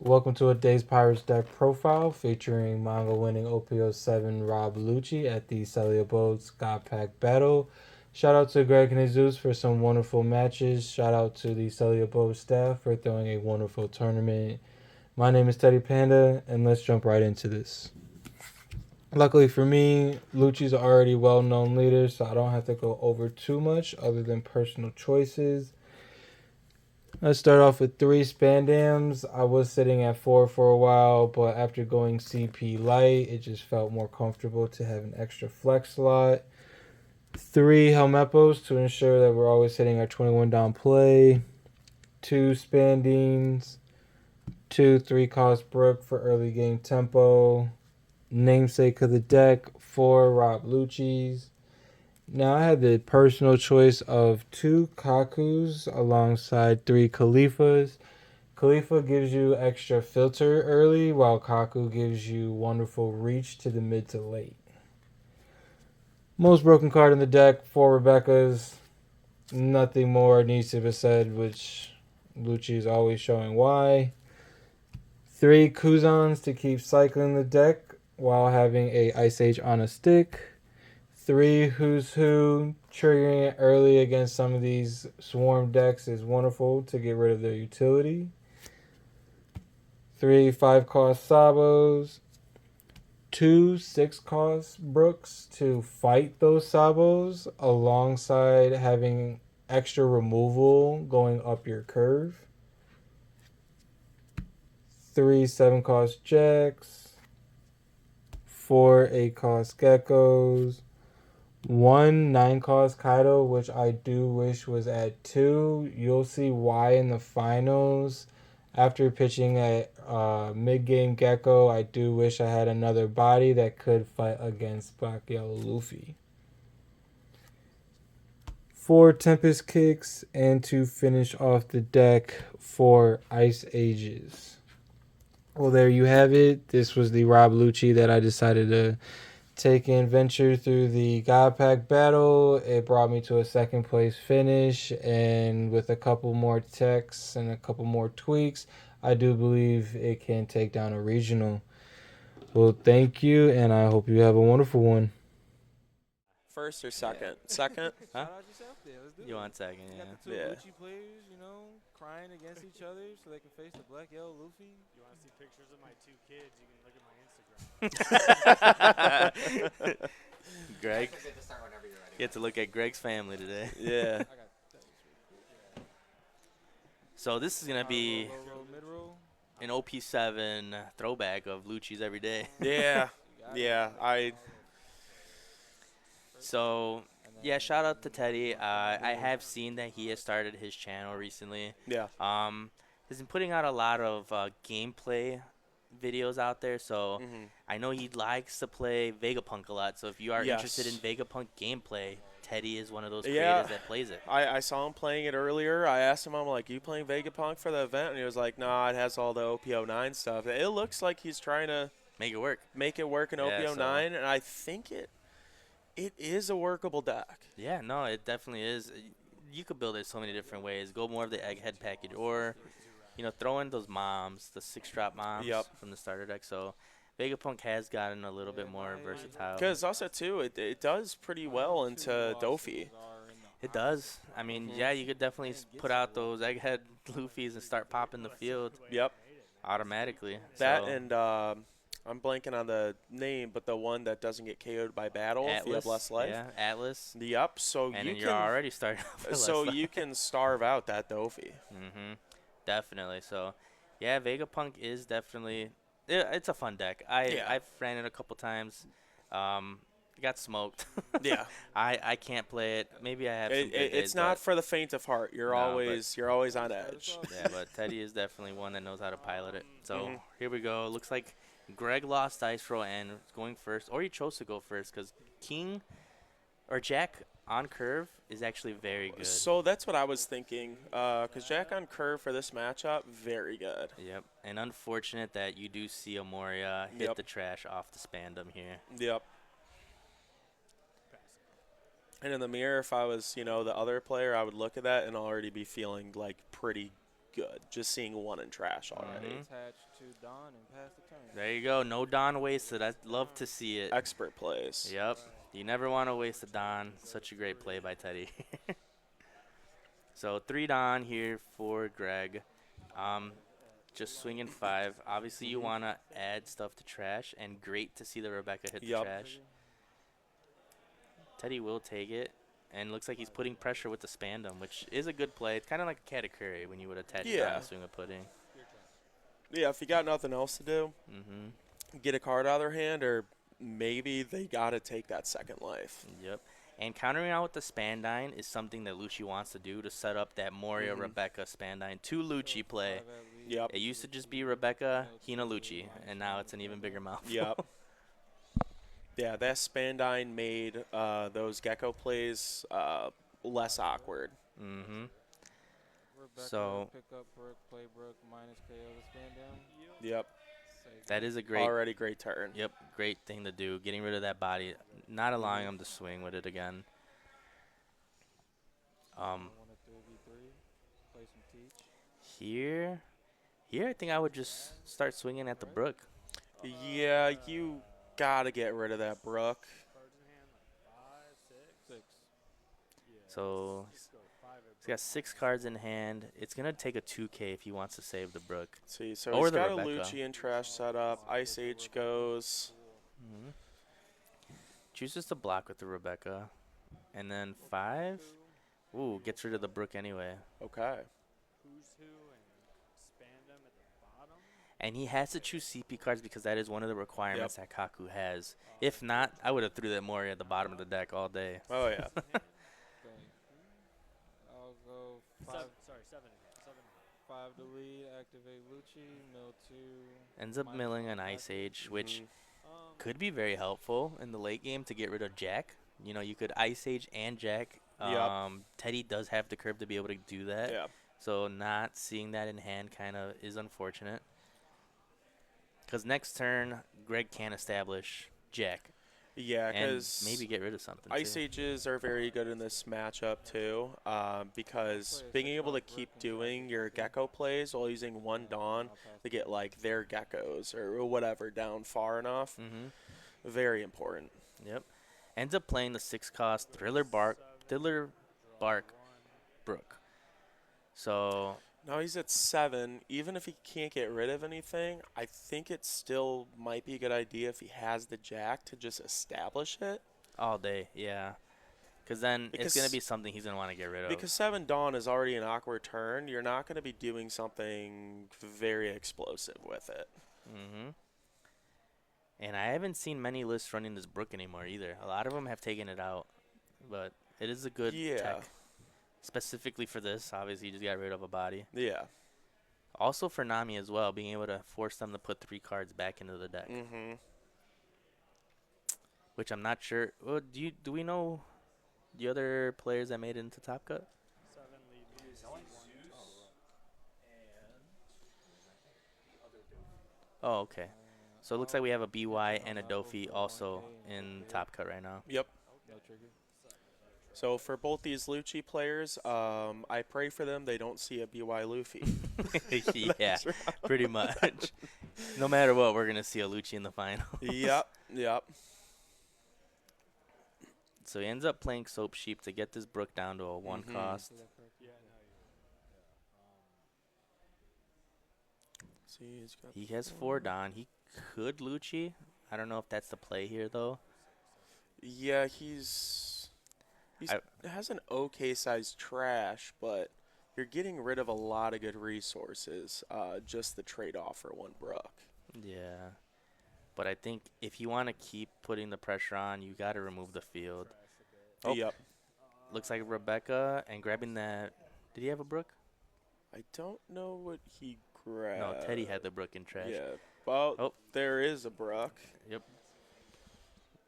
Welcome to a Day's Pirates deck profile featuring Manga winning OPO7 Rob Lucci at the Sully Abode Scott Pack Battle. Shout out to Greg and Jesus for some wonderful matches. Shout out to the Sully Abode staff for throwing a wonderful tournament. My name is Teddy Panda, and let's jump right into this. Luckily for me, Lucci's already well-known leader, so I don't have to go over too much other than personal choices. Let's start off with 3 Spandams. I was sitting at 4 for a while, but after going CP light, it just felt more comfortable to have an extra flex slot. 3 Helmeppos to ensure that we're always hitting our 21 down play. 2 Spandines. 2 3-cost Brook for early game tempo. Namesake of the deck, 4 Rob Lucci's. Now I had the personal choice of 2 Kakus alongside 3 Khalifas. Khalifa gives you extra filter early, while Kaku gives you wonderful reach to the mid to late. Most broken card in the deck, 4 Rebecca's. Nothing more needs to be said, which Lucci is always showing why. 3 Kuzans to keep cycling the deck while having a Ice Age on a stick. 3 Who's Who, triggering it early against some of these swarm decks is wonderful to get rid of their utility. 3 5-cost Sabos. 2 6-cost Brooks to fight those Sabos alongside having extra removal going up your curve. 3 7-cost Jacks. 4 8-cost Geckos. 1 9-cost Kaido, which I do wish was at 2. You'll see why in the finals. After pitching a mid-game Gecko, I do wish I had another body that could fight against Black Yellow Luffy. 4 Tempest Kicks, and to finish off the deck, 4 Ice Ages. Well, there you have it. This was the Rob Lucci that I decided to take and venture through the God Pack battle. It brought me to a second place finish, and with a couple more techs and a couple more tweaks, I do believe it can take down a regional. Well, thank you, and I hope you have a wonderful one. First or second? Second? Huh? Shout out yourself there. Let's do You it. want second, You yeah. got the two Yeah. Lucci players, crying against each other so they can face the black, yellow Luffy. You want to see pictures of my two kids? You can look at my Instagram. Greg, you have to look at Greg's family today. Yeah. I got that. So this is going to be Roll, mid-roll. an OP7 throwback of Lucci's every day. Yeah. You got it. Yeah. I. So, yeah, shout out to Teddy. I have seen that he has started his channel recently. Yeah. He's been putting out a lot of gameplay videos out there, so Mm-hmm. I know he likes to play Vegapunk a lot. So if you are interested in Yes. Vegapunk gameplay, Teddy is one of those Yeah. creators that plays it. I saw him playing it earlier. I asked him, I'm like, you playing Vegapunk for the event? And he was like, nah, it has all the OPO9 stuff. It looks like he's trying to Make it work. make it work in Yeah, OPO9, and I think it is a workable deck. Yeah, no, it definitely is. You could build it so many different ways. Go more of the egghead package, or throw in those moms, the 6-drop moms Yep. from the starter deck. So Vegapunk has gotten a little bit more versatile. Because also, too, it does pretty well into Dofi. It does. I mean, yeah, you could definitely put out those egghead Luffys and start popping the field Yep. automatically. That So, and I'm blanking on the name, but the one that doesn't get KO'd by battle if you have less life. Yeah, Atlas. Yep. So And you then you're can already starting off with so less you can starve out that Dofi. Mm-hmm. Definitely. So, yeah, Vegapunk is definitely it's a fun deck. I've ran it a couple times. Got smoked. Yeah. I can't play it. Maybe I have some good It's days, not but- for the faint of heart. You're No, always on edge. yeah, but Teddy is definitely one that knows how to pilot it. So Mhm. here we go. Looks like Greg lost dice roll and is going first, or he chose to go first because King or Jack on curve is actually very good. So that's what I was thinking. Because Jack on curve for this matchup, very good. Yep. And unfortunate that you do see Amoria hit Yep. the trash off the Spandam here. Yep. And in the mirror, if I was, the other player, I would look at that and already be feeling like pretty good. Just seeing one in trash already. Attached to Don and pass the turn. There you go. No Don wasted. I'd love to see it. Expert plays. Yep. You never want to waste a Don. Such a great play by Teddy. So 3 Don here for Greg. Just swinging 5. Obviously, you want to add stuff to trash, and great to see the Rebecca hit the trash. Teddy will take it, and looks like he's putting pressure with the Spandam, which is a good play. It's kind of like a Katakuri when you would attach it on a swing of pudding. Yeah, if you got nothing else to do, get a card out of their hand, or maybe they got to take that second life. Yep. And countering out with the Spandine is something that Lucci wants to do to set up that Moria Rebecca Spandine to Lucci play. Yep. It used to just be Rebecca, Hina, Lucci, and now it's an even bigger mouthful. Yep. Yeah, that Spandine made those Gecko plays less awkward. So pick up Brook, play Brook, minus KO the Spandam. Yep. that is a great, Already great turn. yep, great thing to do. Getting rid of that body, not allowing him to swing with it again. 1 to 3v3. Play some teach. Here I think I would just start swinging at the Brook. Yeah, you got to get rid of that Brook. Cards in hand, like 5, 6. 6. So he's got 6 cards in hand. It's gonna take a 2K if he wants to save the Brook. See, so Or he's the got a Rebecca. Lucci and trash set up. Ice Age goes. Chooses to block with the Rebecca, and then 5. Ooh, gets rid of the Brook anyway. Okay. Who's who and Spandam at the bottom. And he has to choose CP cards because that is one of the requirements that Kaku has. If not, I would have threw that Moria at the bottom of the deck all day. Oh, yeah. I'll go 5. 7 again. 7. 5 to lead, activate Lucci, mill 2. Ends up milling an Ice Age, which Mm-hmm. could be very helpful in the late game to get rid of Jack. You know, you could Ice Age and Jack. Teddy does have the curve to be able to do that. Yeah. So not seeing that in hand kind of is unfortunate. Because next turn, Greg can establish Jack. Yeah, And because maybe get rid of something. Ice too. Ages are very good in this matchup too, because being able to keep doing your Gecko plays while using one Dawn to get like their Geckos or whatever down far enough, very important. Yep. Ends up playing the 6-cost Thriller Bark Brook. So Now he's at 7. Even if he can't get rid of anything, I think it still might be a good idea if he has the Jack to just establish it. all day, yeah. Because then it's going to Because- be something he's going to want to get rid of. Because 7 Dawn is already an awkward turn. You're not going to be doing something very explosive with it. And I haven't seen many lists running this Brook anymore either. A lot of them have taken it out. But it is a good tech. Specifically for this, obviously you just got rid of a body. Yeah. Also for Nami as well, being able to force them to put 3 cards back into the deck. Which I'm not sure. Well, do we know the other players that made it into Top Cut? 7 lead. Oh, okay. So it looks like we have a BY and a Dofi also in Top Cut right now. Yep. No trigger. So for both these Lucci players, I pray for them they don't see a BY Luffy. Yeah, pretty much. No matter what, we're going to see a Lucci in the final. Yep. So he ends up playing Soap Sheep to get this Brook down to a 1 cost. See, he's got He has 4 Don. He could Lucci. I don't know if that's the play here, though. Yeah, has an okay sized trash, but you're getting rid of a lot of good resources. Just the trade off for 1 Brook. Yeah. But I think if you want to keep putting the pressure on, you got to remove the field. Oh, Yep. looks like Rebecca and grabbing that. Did he have a Brook? I don't know what he grabbed. No, Teddy had the Brook in trash. Yeah. Well, Oh. there is a Brook. Yep.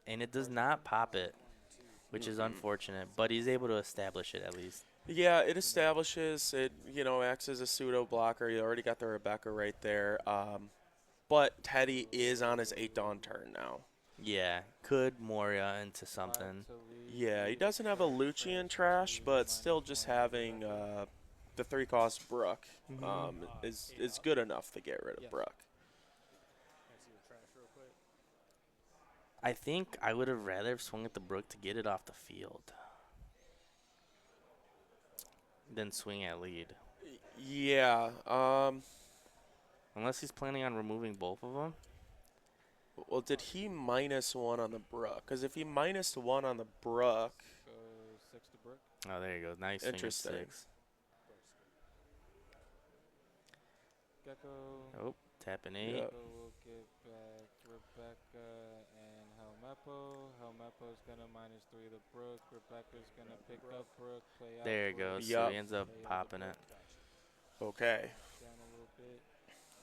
And it does not pop it, which is unfortunate. But he's able to establish it at least. Yeah, it establishes it. Acts as a pseudo blocker. You already got the Rebecca right there. But Teddy is on his 8 Dawn turn now. Yeah, could Moria into something. Yeah, he doesn't have a Lucci in trash, but still just having the 3-cost Brook is good enough to get rid of Yes. Brook. Can I see your trash real quick? I think I would have rather swung at the Brook to get it off the field than swing at lead. Yeah. Unless he's planning on removing both of them. Well, did he -1 on the Brook? Because if he -1 on the Brook, So 6 to Brook. Oh, there you go. Now he's swinging Interesting. 6. Gecko. Oh, tapping 8. Yep. Gecko will get back Rebecca and Helmeppo. Helmeppo's gonna -3 the Brook. Rebecca's gonna pick up Brook. Play out There it Brook. goes. So Yup. he ends up Play out popping Brook. it. okay. Down a little bit,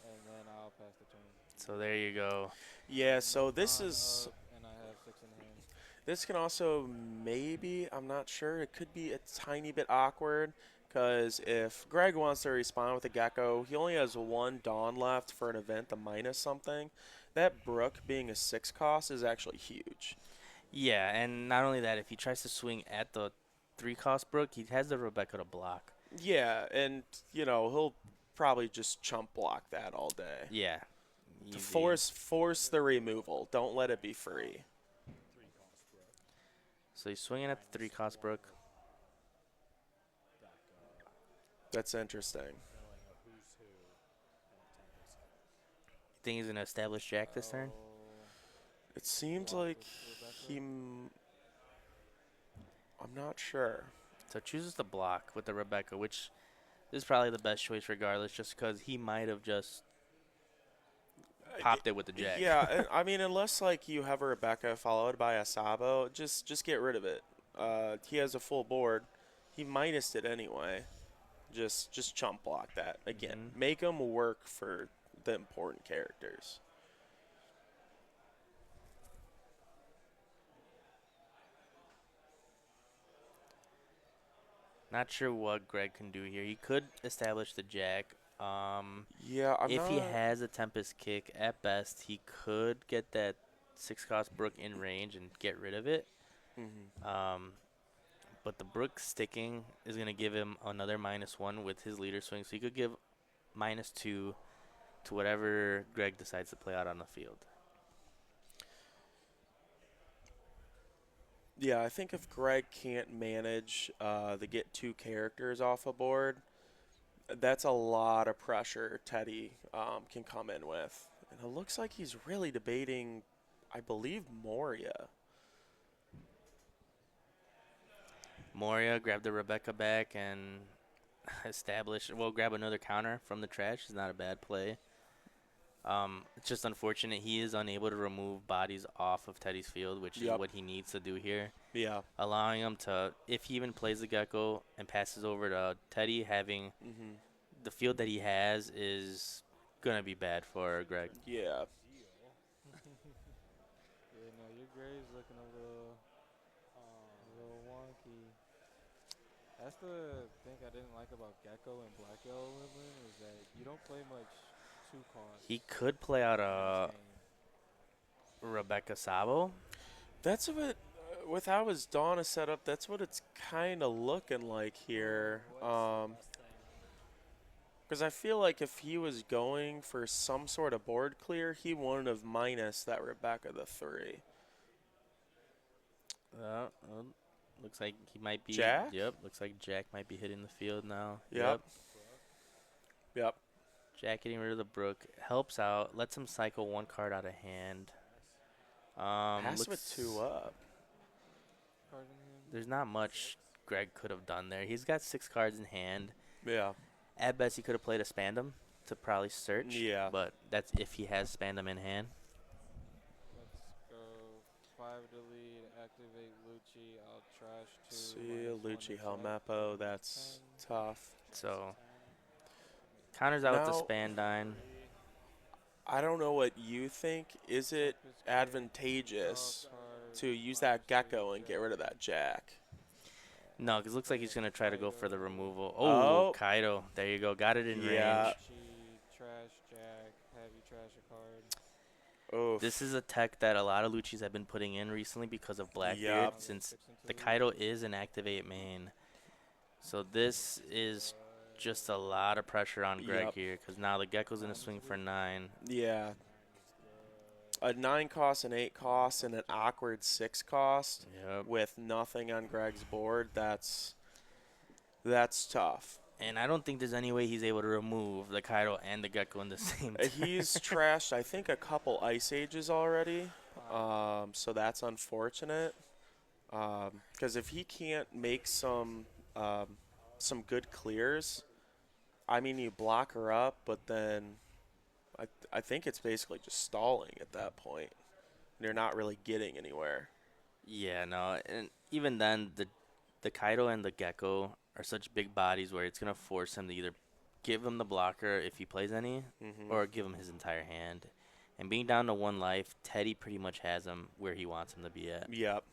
and then I'll pass the turn. So there you go. Yeah, so this Dawn is up, and I have 6 in hand. this can also maybe, I'm not sure, it could be a tiny bit awkward because if Greg wants to respond with a Gecko, he only has 1 Dawn left for an event to minus something. That Brook being a 6 cost is actually huge. Yeah, and not only that, if he tries to swing at the 3-cost Brook, he has the Rebecca to block. Yeah, and he'll probably just chump block that all day. Yeah. To Easy. force the removal. Don't let it be free. So he's swinging at the 3-cost Brook. That's interesting. Think he's gonna establish Jack this turn? It seems Block like with Rebecca. I'm not sure. So chooses to block with the Rebecca, which is probably the best choice regardless, just because he might have just popped it with the Jack. Yeah, I mean, unless like you have a Rebecca followed by a Sabo, just get rid of it. He has a full board. He minused it anyway. Just chump block that again. Mhm. Make him work for the important characters. Not sure what Greg can do here. He could establish the Jack. Yeah, If he has a Tempest kick, at best, he could get that 6-cost Brook in range and get rid of it. But the Brook sticking is going to give him another -1 with his leader swing. So he could give -2 to whatever Greg decides to play out on the field. Yeah, I think if Greg can't manage to get 2 characters off a board, that's a lot of pressure Teddy can come in with. And it looks like he's really debating, I believe, Moria. Moria grab the Rebecca back and grab another counter from the trash is not a bad play. It's just unfortunate he is unable to remove bodies off of Teddy's field, which is what he needs to do here. Yeah. Allowing him to, if he even plays the Gecko and passes over to Teddy, having the field that he has is going to be bad for Greg. Yeah. Yeah, no, your grade's looking a little wonky. That's the thing I didn't like about Gecko and Black Yellow Woodland is that you don't play much 2 costs. He could play out in a this game. Rebecca Sabo. That's what, with how his Dawn is set up, that's what it's kind of looking like here. Because I feel like if he was going for some sort of board clear, he wouldn't have minus that Rebecca the 3. Looks like he might be. Jack? Yep. Looks like Jack might be hitting the field now. Yep. Jack getting rid of the Brook helps out. Lets him cycle 1 card out of hand. Pass with 2 up. Card in hand. There's not much Greg could have done there. He's got 6 cards in hand. Yeah. At best, he could have played a Spandam to probably search. Yeah. But that's if he has Spandam in hand. Let's go 5 to lead. Activate Lucci. I'll trash 2. See, -1 to Lucci Jack. Helmeppo, that's 10. tough. So counters out with the Now- Spandine. I don't know what you think. Is it Tempest kick, advantageous draw card, to use that -2 Gecko and get Jack. rid of that Jack? No, because it looks like he's going to try to go for the removal. Oh. Oh, Kaido. There you go. Got it in Yeah. range. Lucci, trash Jack. Have you trash a card? Oof. This is a tech that a lot of Luccis have been putting in recently because of Blackbeard, Yup. since 6 into the lead. Kaido is an activate main. So this is just a lot of pressure on Greg Yep. here because now the Gecko's going to swing for 9. Yeah. A 9 cost, an 8 cost, and an awkward 6 cost Yep. with nothing on Greg's board. That's tough. And I don't think there's any way he's able to remove the Kaido and the Gecko in the same time. He's trashed, I think, a couple Ice Ages already. So that's unfortunate. Because if he can't make some good clears, I mean, you block her up, but then I think it's basically just stalling at that point. You're not really getting anywhere. Yeah, no, and even then, the Kaido and the Gecko are such big bodies where it's going to force him to either give him the blocker if he plays any, or give him his entire hand. And being down to 1 life, Teddy pretty much has him where he wants him to be at. Yep.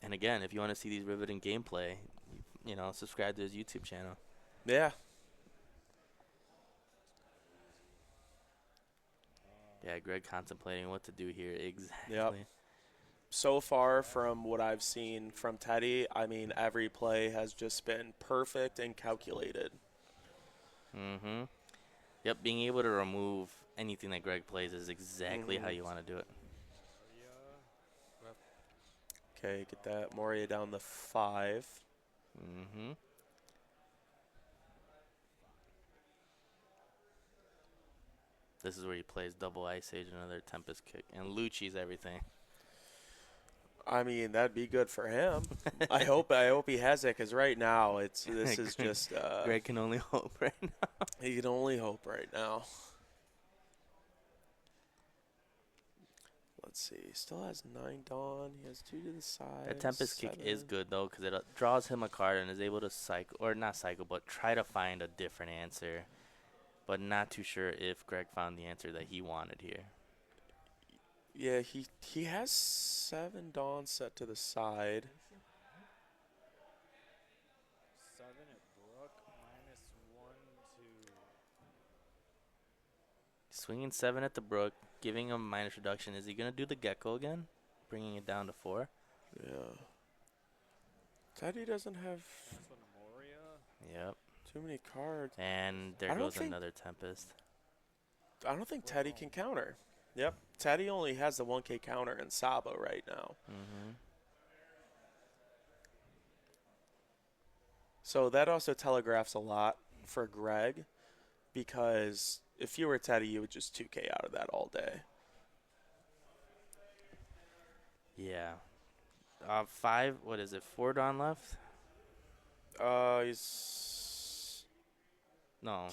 And again, if you want to see these riveting gameplay, you know, subscribe to his YouTube channel. Yeah. Yeah, Greg contemplating what to do here exactly. Yep. So far from what I've seen from Teddy, I mean, every play has just been perfect and calculated. Mm-hmm. Yep, being able to remove anything that Greg plays is exactly how you want to do it. Okay, get that Moria down to 5. Mm-hmm. This is where he plays double Ice Age, another Tempest kick, and Lucci's everything. I mean, that'd be good for him. I hope he has it, because right now this is just Greg can only hope right now. he can only hope right now. Let's see. He still has 9 Dawn. He has 2 to the side. That Tempest kick 7. is good though, because it draws him a card and is able to cycle, or not cycle, but try to find a different answer. But not too sure if Greg found the answer that he wanted here. Yeah, he has 7 Dawn set to the side. 7 at Brook, -1 to. Swinging 7 at the Brook, giving him minus reduction. Is he going to do the Gecko again? Bringing it down to 4? Yeah. Teddy doesn't have Cancel Moria. Yep. too many cards. And there I don't goes think- another Tempest. I don't think Teddy can counter. Yep. Teddy only has the 1K counter in Sabo right now. Mm-hmm. So that also telegraphs a lot for Greg, because if you were Teddy, you would just 2K out of that all day. Yeah. 5, what is it, 4 Dawn left?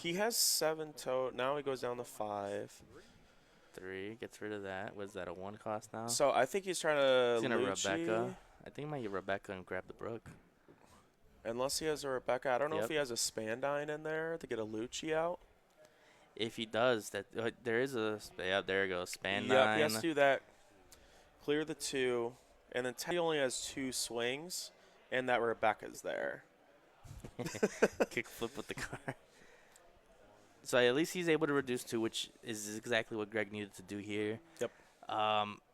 He has 7 total. Now he goes down to 5. 3, gets rid of that. Was that a 1 cost now? So I think he's trying to He's going to Lucci, Rebecca. I think he might get Rebecca and grab the Brook. unless he has a Rebecca. I don't know Yep. if he has a Spandine in there to get a Lucci out. If he does, that there is a, yeah, there it goes, Span Yep, 9. he has to do that. Clear the 2, and then Teddy only has 2 swings, and that Rebecca's there. Kick flip with the car. So at least he's able to reduce 2, which is exactly what Greg needed to do here. Yep.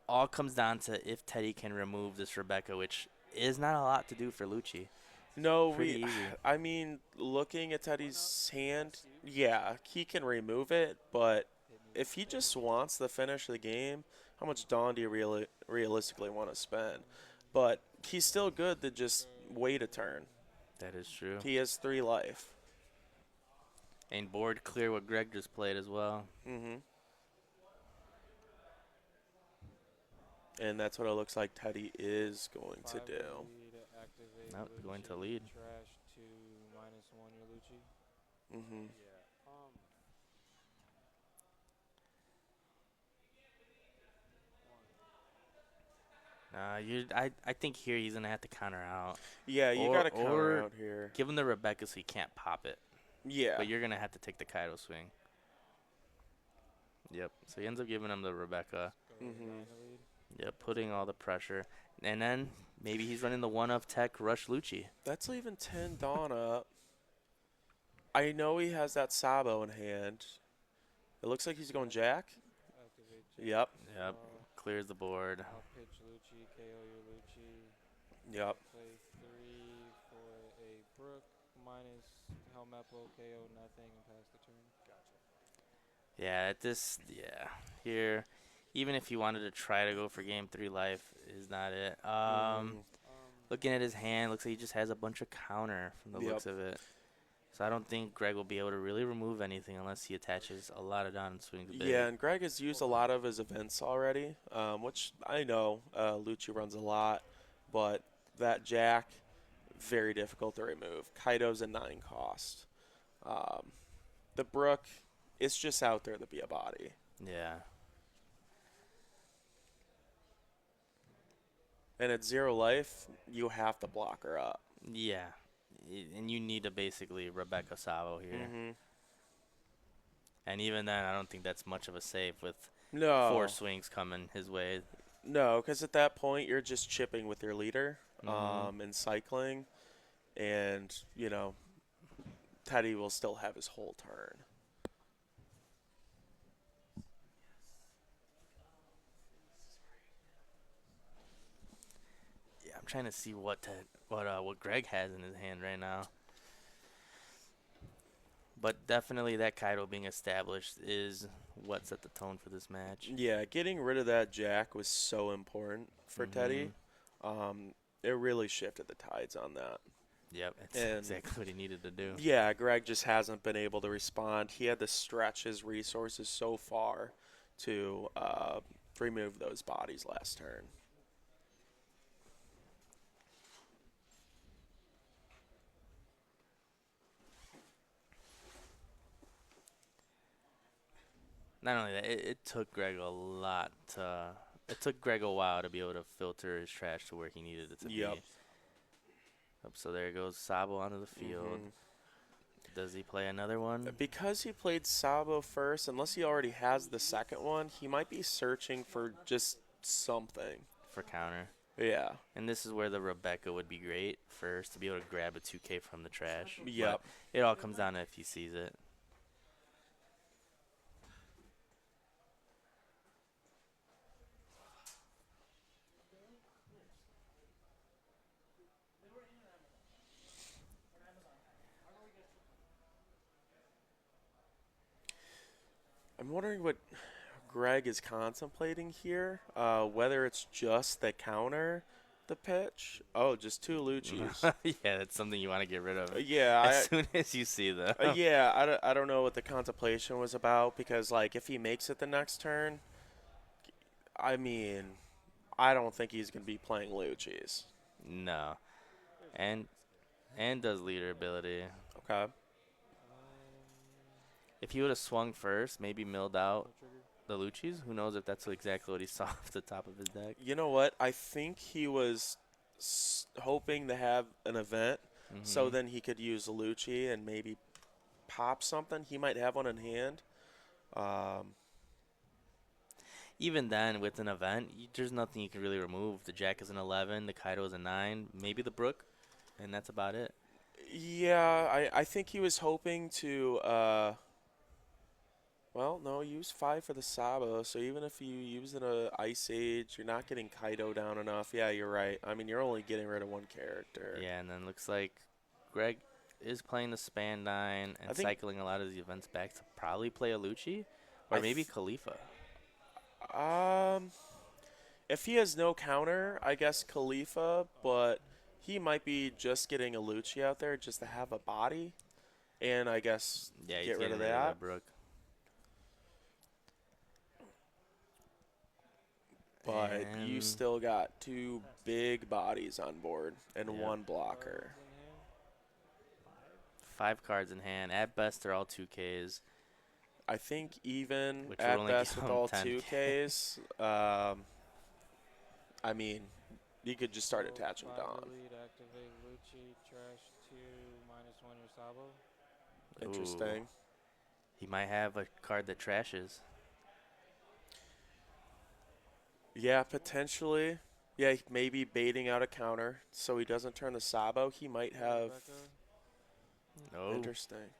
All comes down to if Teddy can remove this Rebecca, which is not a lot to do for Lucci. No, Pretty easy. I mean, looking at Teddy's hand, yeah, he can remove it, but if he just wants the finish of the game, how much Dawn do you realistically want to spend? But he's still good to just wait a turn. That is true. He has 3 life. And board clear what Greg just played as well. Mm-hmm. And that's what it looks like Teddy is going to 5 do. to activate Nope, going to Lucci, lead. Trash to -1 your Lucci. Mm-hmm. I think here he's gonna have to counter out. Yeah, you Or- got to counter or out here. Give him the Rebecca so he can't pop it. Yeah. But you're gonna have to take the Kaido swing. Yep. So he ends up giving him the Rebecca. Mm-hmm. Yep, putting all the pressure. And then maybe he's running the 1-of tech rush Lucci. That's leaving 10 Dawn up. I know he has that Sabo in hand. It looks like he's going Jack. Activate Yep. Yep. clears the board. I'll pitch Lucci, KO your Lucci. Yep. Play 3 for a Brook minus Helmeppo, KO nothing, and pass the turn. Yeah, here, even if he wanted to try to go for game 3 life, is not it. Looking at his hand, looks like he just has a bunch of counter from the looks of it. So I don't think Greg will be able to really remove anything unless he attaches a lot of down and swings big. Yeah, and Greg has used a lot of his events already, which I know Lucci runs a lot, but that jack, very difficult to remove. Kaido's a 9 cost. The Brook, it's just out there to be a body. Yeah. And at 0 life, you have to block her up. Yeah. And you need to basically Rebecca Sabo here. Mm-hmm. And even then, I don't think that's much of a save with No. 4 swings coming his way. No, because at that point, you're just chipping with your leader and cycling. And, you know, Teddy will still have his whole turn. Yeah, I'm trying to see what Greg has in his hand right now. But definitely that Kaido being established is what set the tone for this match. Yeah, getting rid of that jack was so important for Teddy. It really shifted the tides on that. Yep, it's And exactly what he needed to do. Yeah, Greg just hasn't been able to respond. He had to stretch his resources so far to remove those bodies last turn. Not only that, it took Greg a lot to. It took Greg a while to be able to filter his trash to where he needed it to be. Yep, so there goes Sabo onto the field. Does he play another one? Because he played Sabo first, unless he already has the second one, he might be searching for just something. For counter. Yeah. And this is where the Rebecca would be great first, to be able to grab a 2K from the trash. Yep. But it all comes down to if he sees it. I'm wondering what Greg is contemplating here. Whether it's just the counter, the pitch. Oh, just 2 Luccis. Yeah, that's something you want to get rid of. Yeah. As soon as you see them. Yeah, I don't know what the contemplation was about, because, like, if he makes it the next turn, I mean, I don't think he's going to be playing Lucci's. No. And does leader ability. Okay. If he would have swung first, maybe milled out the Lucci's, who knows if that's exactly what he saw off the top of his deck. You know what? I think he was hoping to have an event, so then he could use a Lucci and maybe pop something. He might have one in hand. Even then, with an event, there's nothing you can really remove. The Jack is an 11, the Kaido is a 9, maybe the Brook, and that's about it. Yeah, I think he was hoping to, well, no, use 5 for the Sabo, so even if you use an Ice Age, you're not getting Kaido down enough. Yeah, you're right. I mean, you're only getting rid of 1 character. Yeah, and then looks like Greg is playing the Spandine and cycling a lot of the events back to probably play a Lucci, or maybe Khalifa. If he has no counter, I guess Khalifa, but he might be just getting a Lucci out there just to have a body, and I guess get rid of that. Brook. But you still got 2 big bodies on board and 1 blocker. 5 cards in hand. At best, they're all 2Ks. I think even at best with all 2Ks, I mean, you could just start attaching Dawn. Activate Lucci, trash 2, -1 your Sabo. Interesting. Ooh. He might have a card that trashes. Yeah, potentially. Yeah, maybe baiting out a counter so he doesn't turn the Sabo. He might have. No. Interesting.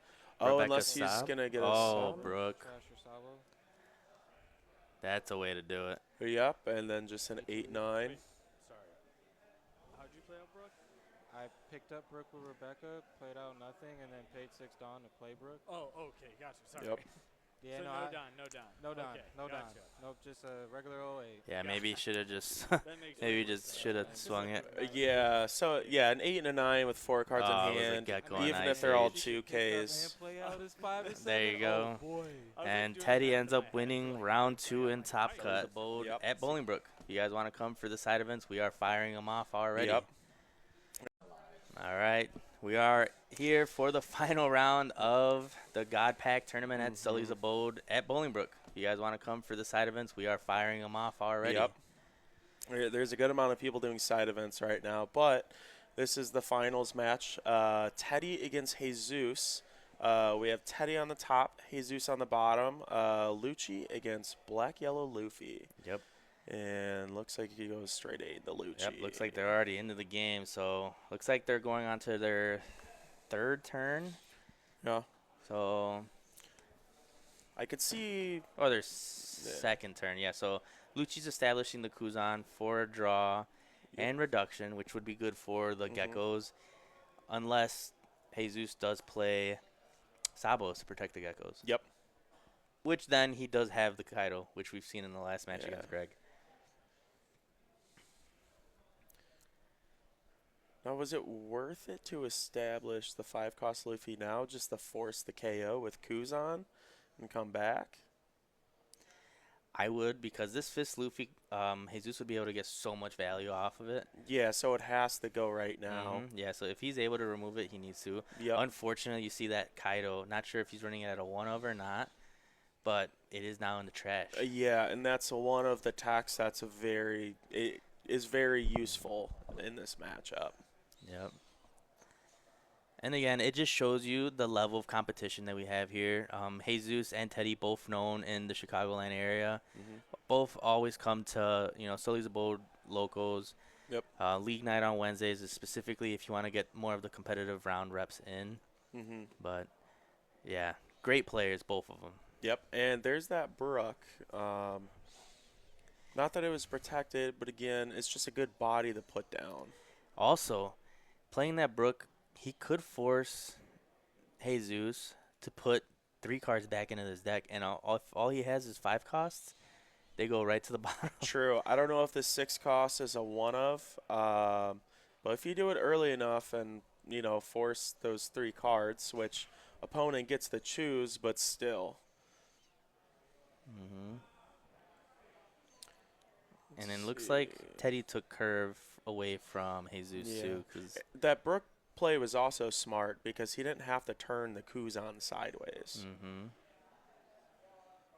Rebecca unless he's going to get a Sabo. Sabo. Brook. Trash your Sabo. That's a way to do it. Yep, and then just an 8-9. Wait, sorry. How'd you play out Brook? I picked up Brook with Rebecca, played out nothing, and then paid 6 Dawn to play Brook. Oh, okay, gotcha. Sorry. Yep. Yeah, So no, no Don, no Don. no Dawn, Okay, no Dawn. gotcha. Nope, just a regular 08. Yeah, Gotcha. maybe you should have just That makes maybe more just sense. should have Yeah. swung it. Yeah, so yeah, an 8 and a 9 with 4 cards Oh, it in was a hand. gecko on Even ice if they're all age. 2Ks. And play out his 5 and 7. There you go. Oh, boy. I was, like, And doing Teddy math ends in up my head, winning like, round okay, 2 I'm in like, Top right. Cut. Abode Yep. at Bolingbrook. You guys want to come for the side events? We are firing them off already. Yep. All right. We are here for the final round of the God Pack tournament at Sully's Abode at Bolingbrook. You guys want to come for the side events? We are firing them off already. Yep. There's a good amount of people doing side events right now, but this is the finals match. Teddy against Jesus. We have Teddy on the top, Jesus on the bottom. Lucci against Black Yellow Luffy. Yep. And looks like he goes straight A, the Lucci. Yep. Looks like they're already into the game. So looks like they're going on to their 3rd turn. Yeah. So, I could see. or their 2nd turn. Yeah. So Lucci's establishing the Kuzan for a draw and reduction, which would be good for the geckos, unless Jesus does play Sabos to protect the geckos. Yep. Which then he does have the Kaido, which we've seen in the last match against Greg. Now, was it worth it to establish the 5-cost Luffy now just to force the KO with Kuzan and come back? I would, because this 5th Luffy, Jesus would be able to get so much value off of it. Yeah, so it has to go right now. Yeah, so if he's able to remove it, he needs to. Yep. Unfortunately, you see that Kaido, not sure if he's running it at a 1-of or not, but it is now in the trash. Yeah, and that's one of the attacks that's it is very useful in this matchup. Yep. And again, it just shows you the level of competition that we have here. Jesus and Teddy, both known in the Chicagoland area, both always come to Sully's Abode locals. Yep. League night on Wednesdays is specifically if you want to get more of the competitive round reps in. But yeah, great players, both of them. Yep, and there's that Brook. Not that it was protected, but again, it's just a good body to put down. Also, playing that Brook, he could force Jesus to put 3 cards back into his deck, and if all he has is 5 costs, they go right to the bottom. True. I don't know if the 6 cost is a 1-of, but if you do it early enough and force those 3 cards, which opponent gets to choose, but still. And it looks like Teddy took curve away from Jesus too, because that Brook play was also smart because he didn't have to turn the Kuzan sideways.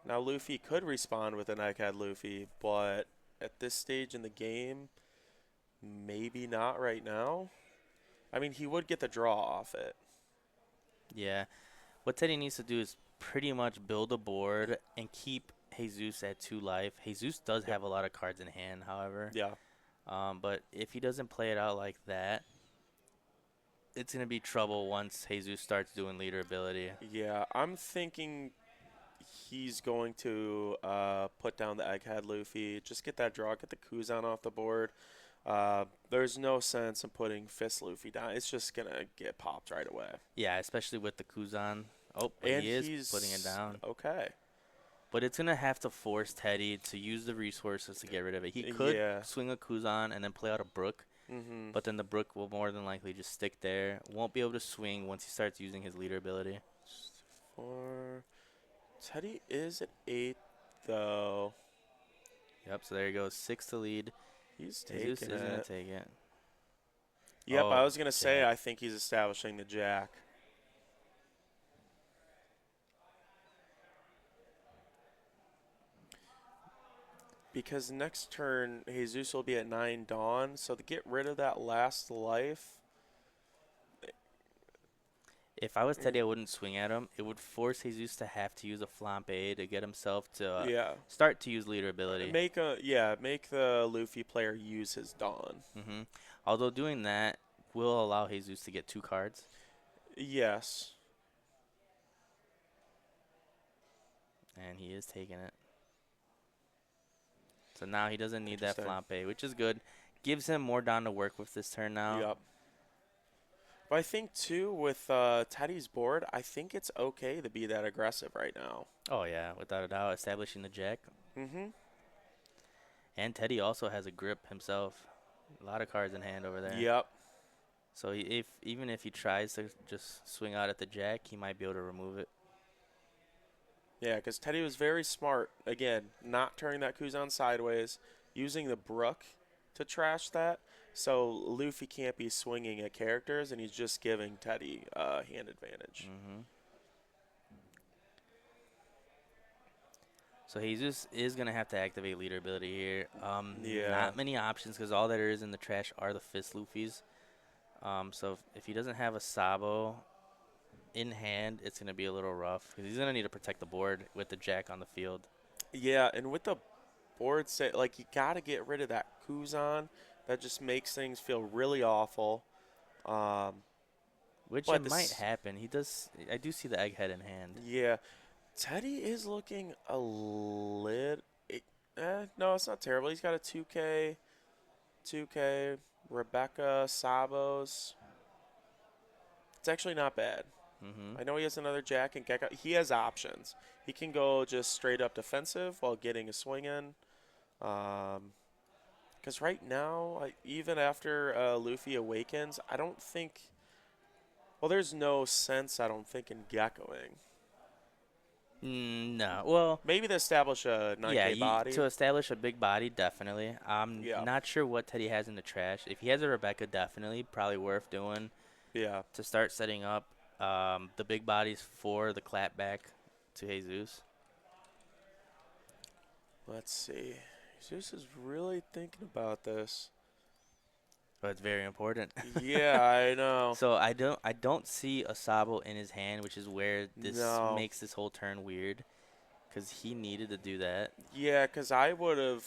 Now Luffy could respond with an Egghead Luffy, but at this stage in the game, maybe not right now. I mean, he would get the draw off it. yeah, what Teddy needs to do is pretty much build a board and keep Jesus at 2 life. Jesus does have a lot of cards in hand, however. Yeah. But if he doesn't play it out like that, it's going to be trouble once Jesus starts doing leader ability. Yeah, I'm thinking he's going to put down the Egghead Luffy, just get that draw, get the Kuzan off the board. There's no sense in putting Fist Luffy down. It's just going to get popped right away. Yeah, especially with the Kuzan. Oh, but And he is he's putting it down. Okay. But it's going to have to force Teddy to use the resources to get rid of it. He could swing a Kuzan and then play out a Brook, but then the Brook will more than likely just stick there. Won't be able to swing once he starts using his leader ability. Teddy is at 8, though. Yep, so there he goes. 6 to lead. He's Jesus taking is going to it. take it. Yep, Oh, I was going to say, Jack. I think he's establishing the Jack. Because next turn, Jesus will be at 9 Dawn, so to get rid of that last life. If I was Teddy, I wouldn't swing at him. It would force Jesus to have to use a Flampe to get himself to start to use leader ability. Make the Luffy player use his Dawn. Although doing that will allow Jesus to get 2 cards. Yes. And he is taking it. So now he doesn't need that Interesting. flampe, which is good. Gives him more down to work with this turn now. Yep. But I think, too, with Teddy's board, I think it's okay to be that aggressive right now. Oh, yeah, without a doubt. Establishing the jack. Mm-hmm. And Teddy also has a grip himself. A lot of cards in hand over there. Yep. So even if he tries to just swing out at the jack, he might be able to remove it. Yeah, because Teddy was very smart. Again, not turning that Kuzan sideways, using the Brook to trash that. So Luffy can't be swinging at characters, and he's just giving Teddy hand advantage. Mm-hmm. So Jesus is going to have to activate leader ability here. Yeah. Not many options because all there is in the trash are the fist Luffys. So if he doesn't have a Sabo in hand, it's going to be a little rough because he's going to need to protect the board with the jack on the field. Yeah, and with the board set, like, you got to get rid of that Kuzan. That just makes things feel really awful. Which But it might this- happen. I do see the egghead in hand. Yeah. Teddy is looking a little. No, it's not terrible. He's got a 2K, Rebecca, Sabos. It's actually not bad. Mm-hmm. I know he has another Jack and Gecko. He has options. He can go just straight up defensive while getting a swing in. Because right now, even after Luffy awakens, I don't think. Well, there's no sense, I don't think, in geckoing. No. Well, Maybe to establish a 9K yeah, body. to establish a big body, definitely. I'm Yeah. not sure what Teddy has in the trash. If he has a Rebecca, definitely, probably worth doing Yeah. to start setting up the big bodies for the clapback to Jesus. Let's see. Zeus is really thinking about this. But it's very important. Yeah, I know. So I don't see a Sabo in his hand, which is where this No. makes this whole turn weird, because he needed to do that. Yeah, because I would have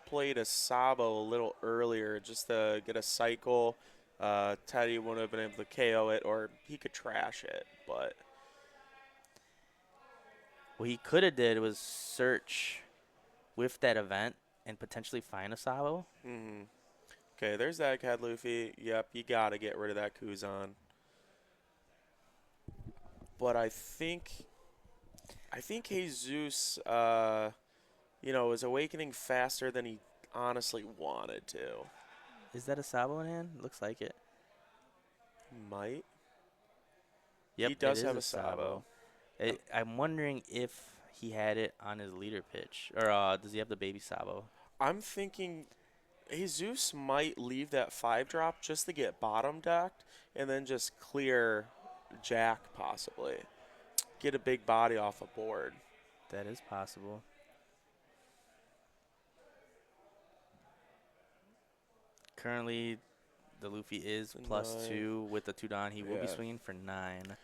played a Sabo a little earlier just to get a cycle. Teddy wouldn't have been able to KO it, or he could trash it. But What he could have did was search with that event and potentially find a Sabo. okay, there's that Cat Luffy. Yep, you gotta get rid of that Kuzan. But I think Jesus, is awakening faster than he honestly wanted to. Is that a Sabo in hand? Looks like it. Might. Yep, He does it is have a a Sabo. I'm wondering if he had it on his leader pitch, or does he have the baby Sabo? I'm thinking Jesus might leave that 5-drop just to get bottom decked and then just clear Jack possibly. Get a big body off a board. That is possible. Currently, the Luffy is +2 with the 2 Don. He will be Yeah. swinging for 9.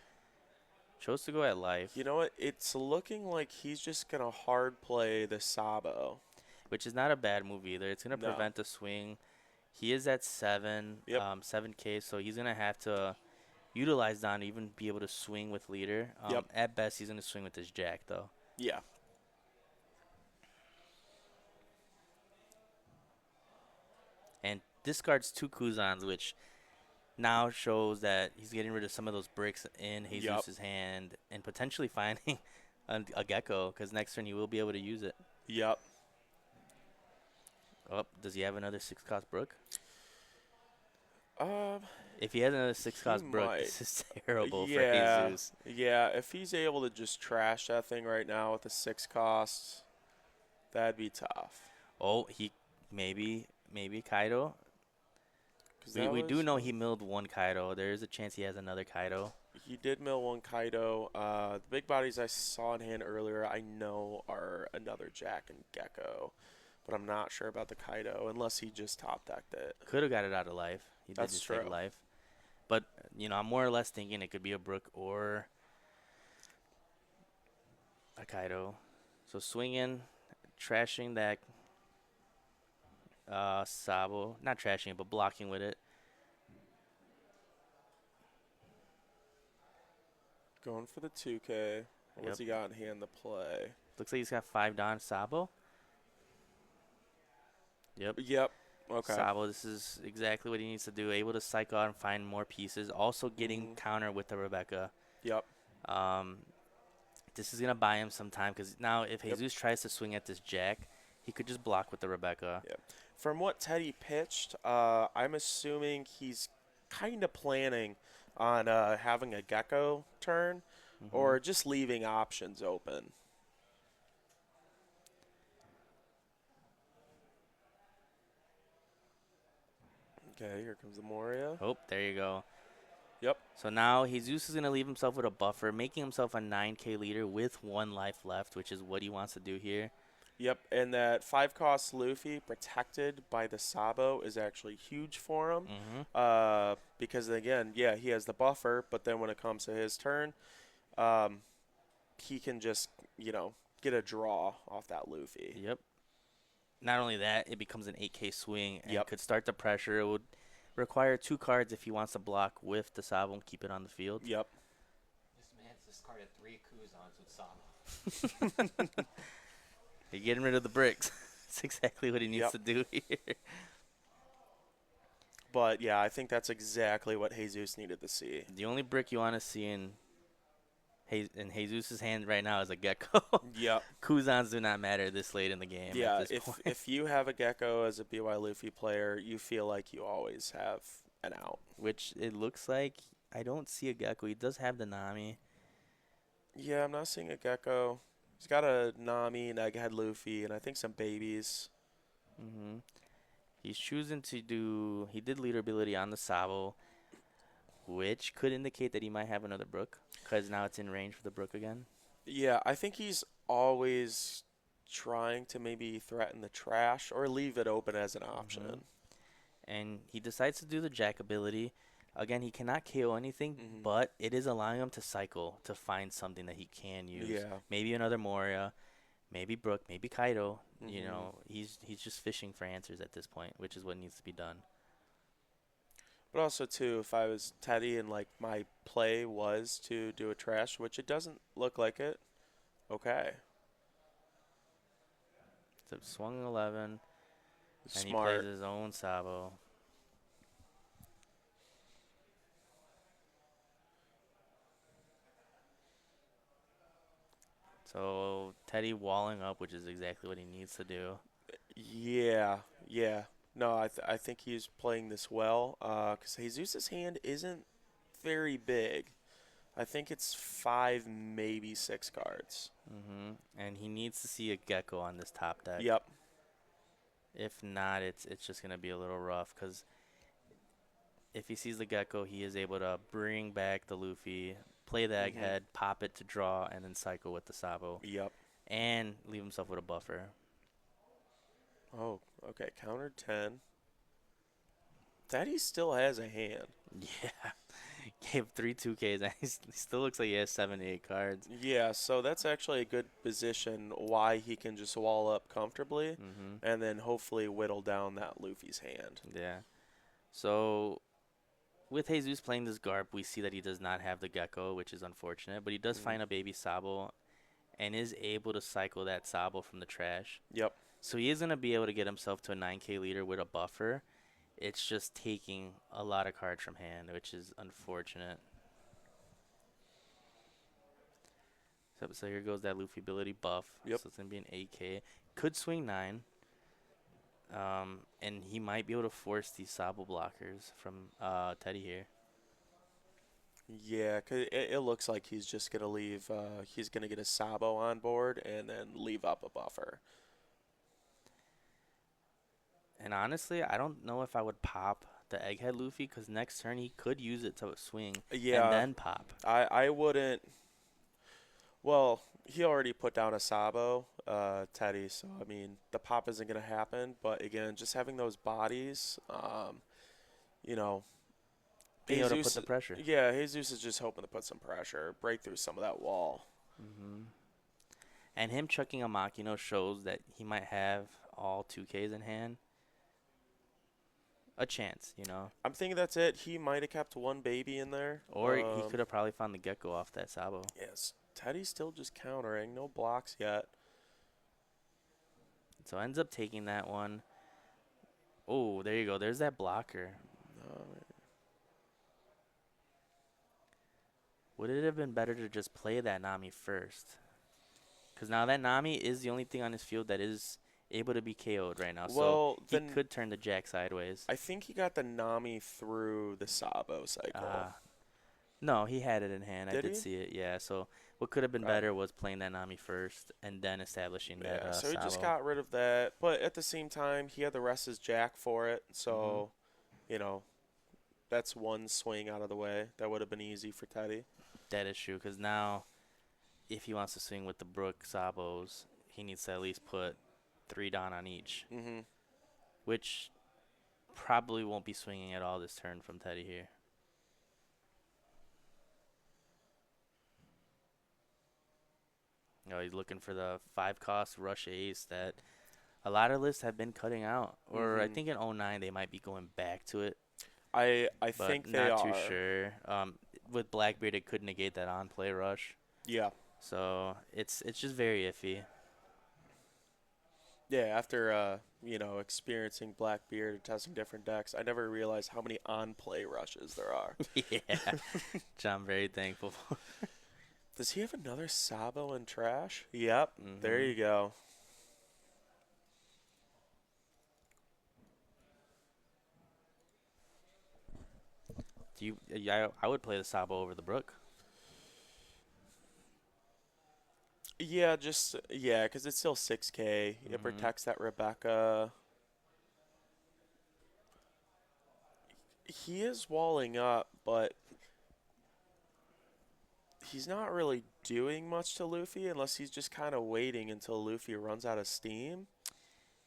Chose to go at life, You know what? It's looking like he's just going to hard play the Sabo. which is not a bad move either. It's going to No. prevent the swing. He is at 7, Yep. 7K, so he's going to have to utilize Don to even be able to swing with leader. Yep. At best, he's going to swing with his Jack, though. Yeah. And discards 2 Kuzans, which now shows that he's getting rid of some of those bricks in Jesus' hand and potentially finding a Gecko, because next turn he will be able to use it. Yep. Oh, does he have another 6-cost Brook? Um, If he has another 6-cost Brook, might. this is terrible yeah. for Jesus. Yeah, if he's able to just trash that thing right now with the 6 costs, that'd be tough. Oh, he maybe Kaido. 'Cause that We do was- know he milled 1 Kaido. There is a chance he has another Kaido. He did mill 1 Kaido. The big bodies I saw in hand earlier, I know are another Jack and Gecko, but I'm not sure about the Kaido unless he just top decked it. Could have got it out of life. He did That's just take true. life. But, I'm more or less thinking it could be a Brook or a Kaido. So swinging, trashing that Sabo. Not trashing it, but blocking with it. Going for the 2K. What's Yep. he got in hand to play? Looks like he's got 5 Don Sabo. Yep. Yep. Okay. Sabo, this is exactly what he needs to do. Able to cycle out and find more pieces. Also getting counter with the Rebecca. Yep. Um, this is going to buy him some time because now if Jesus tries to swing at this jack, he could just block with the Rebecca. Yep. From what Teddy pitched, I'm assuming he's kind of planning on having a gecko turn or just leaving options open. Okay, here comes the Moria. Oh, there you go. Yep. So now Jesus is going to leave himself with a buffer, making himself a 9K leader with 1 life left, which is what he wants to do here. Yep, and that 5-cost Luffy protected by the Sabo is actually huge for him. Because, again, yeah, he has the buffer, but then when it comes to his turn, he can just, get a draw off that Luffy. Yep. Not only that, it becomes an 8K swing and could start the pressure. It would require 2 cards if he wants to block with the Sabo and keep it on the field. Yep. This man's discarded 3 Kuzans with Sabo. You're getting rid of the bricks. That's exactly what he needs to do here. But, yeah, I think that's exactly what Jesus needed to see. The only brick you want to see in Jesus' hand right now is a gecko. Yep. Kuzans do not matter this late in the game. Yeah, if you have a gecko as a BY Luffy player, you feel like you always have an out. Which it looks like I don't see a gecko. He does have the Nami. Yeah, I'm not seeing a gecko. He's got a Nami, an Egghead Luffy, and I think some babies. He's choosing to do. He did leader ability on the Sabo, which could indicate that he might have another Brook, because now it's in range for the Brook again. Yeah, I think he's always trying to maybe threaten the trash or leave it open as an option. And he decides to do the Jack ability. Again, he cannot KO anything, but it is allowing him to cycle to find something that he can use. Yeah. Maybe another Moria, maybe Brook, maybe Kaido. You know, he's just fishing for answers at this point, which is what needs to be done. But also, too, if I was Teddy and, like, my play was to do a trash, which it doesn't look like it, okay. So swung 11, and he Smart. plays his own Sabo. So Teddy walling up, which is exactly what he needs to do. Yeah. No, I think he's playing this well because Jesus' hand isn't very big. I think it's 5, maybe 6 cards. And he needs to see a gecko on this top deck. Yep. If not, it's just going to be a little rough because if he sees the gecko, he is able to bring back the Luffy, play the Egghead, pop it to draw, and then cycle with the Sabo. Yep. And leave himself with a buffer. Oh, okay. Counter 10. Daddy still has a hand. Yeah. Gave 3 2Ks, and he still looks like he has 7 8 cards. Yeah, so that's actually a good position why he can just wall up comfortably and then hopefully whittle down that Luffy's hand. Yeah. So with Jesus playing this Garp, we see that he does not have the gecko, which is unfortunate, but he does find a baby Sabo and is able to cycle that Sabo from the trash. Yep. So he is going to be able to get himself to a 9K leader with a buffer. It's just taking a lot of cards from hand, which is unfortunate. So here goes that Luffy ability buff. Yep. So it's going to be an 8K. Could swing 9. And he might be able to force these Sabo blockers from Teddy here. Yeah, 'cause it looks like he's just going to leave. He's going to get a Sabo on board and then leave up a buffer. And honestly, I don't know if I would pop the Egghead Luffy because next turn he could use it to swing and then pop. I wouldn't. Well, he already put down a Sabo, Teddy, so, I mean, the pop isn't going to happen. But, again, just having those bodies, you know. Being able to put the pressure. Yeah, Jesus is just hoping to put some pressure, break through some of that wall. And him chucking a Makino shows that he might have all 2Ks in hand. A chance, you know. I'm thinking that's it. He might have kept one baby in there. Or he could have probably found the gecko off that Sabo. Yes. Teddy's still just countering. No blocks yet. So ends up taking that one. Oh, there you go. There's that blocker. No, Would it have been better to just play that Nami first? Because now that Nami is the only thing on his field that is able to be KO'd right now. So well, he then could turn the Jack sideways. I think he got the Nami through the Sabo cycle. No, he had it in hand. I Did did he? see it. Yeah. So what could have been Okay. better was playing that Nami first and then establishing that Yeah, so he just Sabo. got rid of that. But at the same time, he had the rest as Jack for it. So, you know, that's one swing out of the way. That would have been easy for Teddy. That is true. Because now, if he wants to swing with the Brook Sabos, he needs to at least put 3 down on each, Mm-hmm. which probably won't be swinging at all this turn from Teddy here. He's looking for the 5-cost rush ace that a lot of lists have been cutting out. Or I Mhm. think in '09 they might be going back to it, I but think they not are. too sure. With Blackbeard, it could negate that on-play rush. Yeah. So it's just very iffy. Yeah, after experiencing Blackbeard and testing different decks, I never realized how many on-play rushes there are. Yeah, which I'm very thankful for. Does he have another Sabo and trash? Yep. There you go. I would play the Sabo over the Brook. Yeah, because it's still 6K. It protects that Rebecca. He is walling up, but he's not really doing much to Luffy unless he's just kind of waiting until Luffy runs out of steam.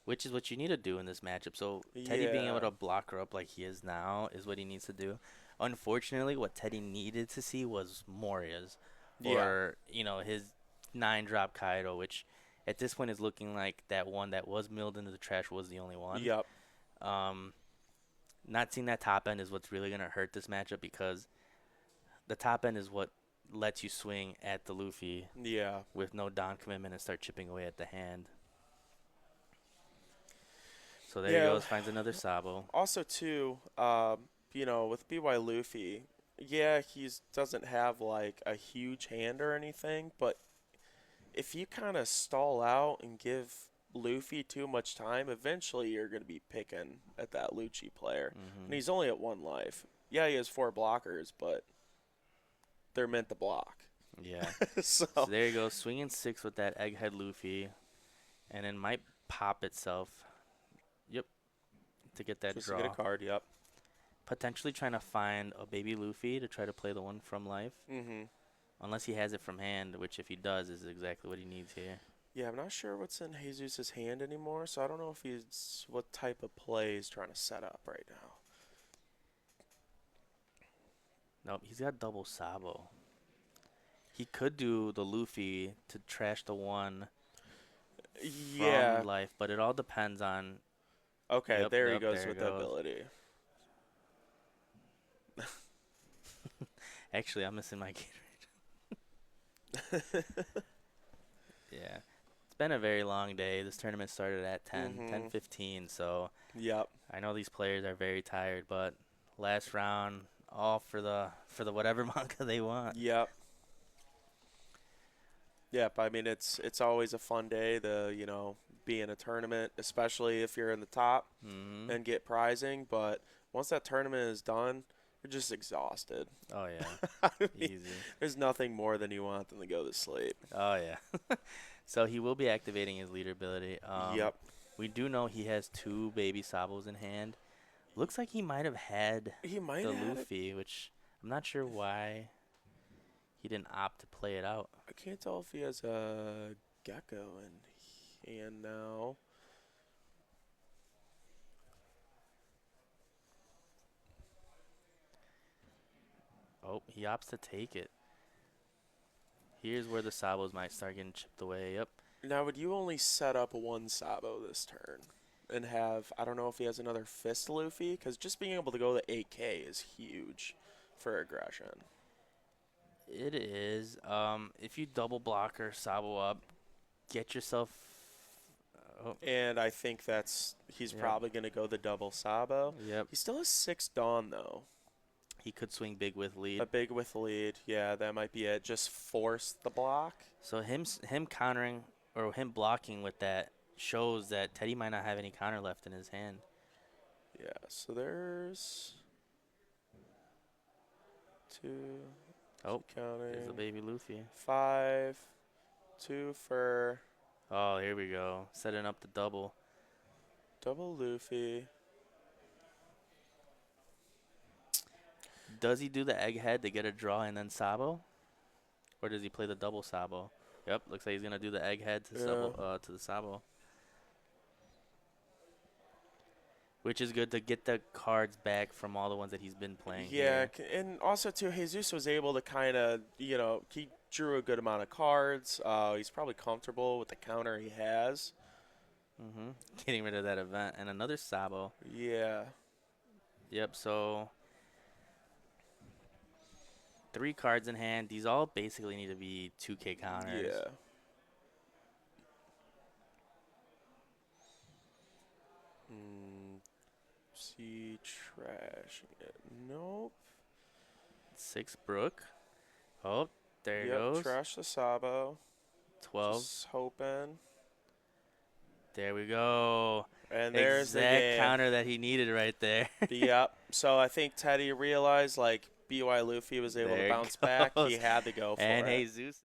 Which is what you need to do in this matchup. So Teddy being able to block her up like he is now is what he needs to do. Unfortunately, what Teddy needed to see was Moria's, or his 9-drop Kaido, which at this point is looking like that one that was milled into the trash was the only one. Yep. Not seeing that top end is what's really gonna hurt this matchup, because the top end is what lets you swing at the Luffy Yeah. with no Don commitment and start chipping away at the hand. So there he goes, finds another Sabo. Also, too, with BY Luffy, he doesn't have like a huge hand or anything, but if you kind of stall out and give Luffy too much time, eventually you're going to be picking at that Lucci player. And he's only at 1 life. Yeah, he has 4 blockers, but they're meant to block. Yeah. so So there you go, swinging 6 with that Egghead Luffy, and it might pop itself. Yep. To get that just draw. to get a card, yep. Potentially trying to find a baby Luffy to try to play the one from life. Mm-hmm. Unless he has it from hand, which if he does is exactly what he needs here. Yeah, I'm not sure what's in Jesus' hand anymore, so I don't know if what type of play he's trying to set up right now. Nope, he's got double Sabo. He could do the Luffy to trash the one from life, but it all depends on... Okay, Yep, there he yep, goes there with it the goes. ability. Actually, I'm missing my Gatorade. Yeah. It's been a very long day. This tournament started at 10:15, so Yep. I know these players are very tired, but last round, all for the whatever manga they want. Yep. Yep. I mean, it's always a fun day to be in a tournament, especially if you're in the top and get prizing. But once that tournament is done, you're just exhausted. Oh yeah, I mean, easy. There's nothing more than you want than to go to sleep. Oh yeah. So he will be activating his leader ability. Yep. We do know he has 2 baby Sabos in hand. Looks like he might have had He might the have Luffy, which I'm not sure why he didn't opt to play it out. I can't tell if he has a Gecko in hand now. Oh, he opts to take it. Here's where the Sabos might start getting chipped away. Yep. Now, would you only set up 1 Sabo this turn and have, I don't know if he has another Fist Luffy, because just being able to go to 8K is huge for aggression. It is. If you double block or Sabo up, get yourself Oh, And I think he's Yep. probably going to go the double Sabo. yep. He still has 6 Dawn, though. He could swing big with lead. A big with lead. Yeah, that might be it. Just force the block. So him countering or him blocking with that shows that Teddy might not have any counter left in his hand. Yeah, so there's 2. Oh, keep counting. there's the baby Luffy. 5. 2 for Oh, here we go. Setting up the double. double Luffy. Does he do the egghead to get a draw and then Sabo? Or does he play the double Sabo? Yep, looks like he's going to do the egghead to the Sabo. Which is good to get the cards back from all the ones that he's been playing. Yeah, here. and also, too, Jesus was able to kind of, he drew a good amount of cards. He's probably comfortable with the counter he has. Getting rid of that event. And another Sabo. Yeah. Yep, so 3 cards in hand. These all basically need to be 2K counters. Yeah. See, trashing it. Nope. 6 Brook. Oh, there it Yep, goes. trash the Sabo. 12. Just hoping. There we go. And there's the exact game. counter that he needed right there. Yep. So I think Teddy realized, like, BY Luffy was able There to it bounce back. goes. He had to go for And it. Jesus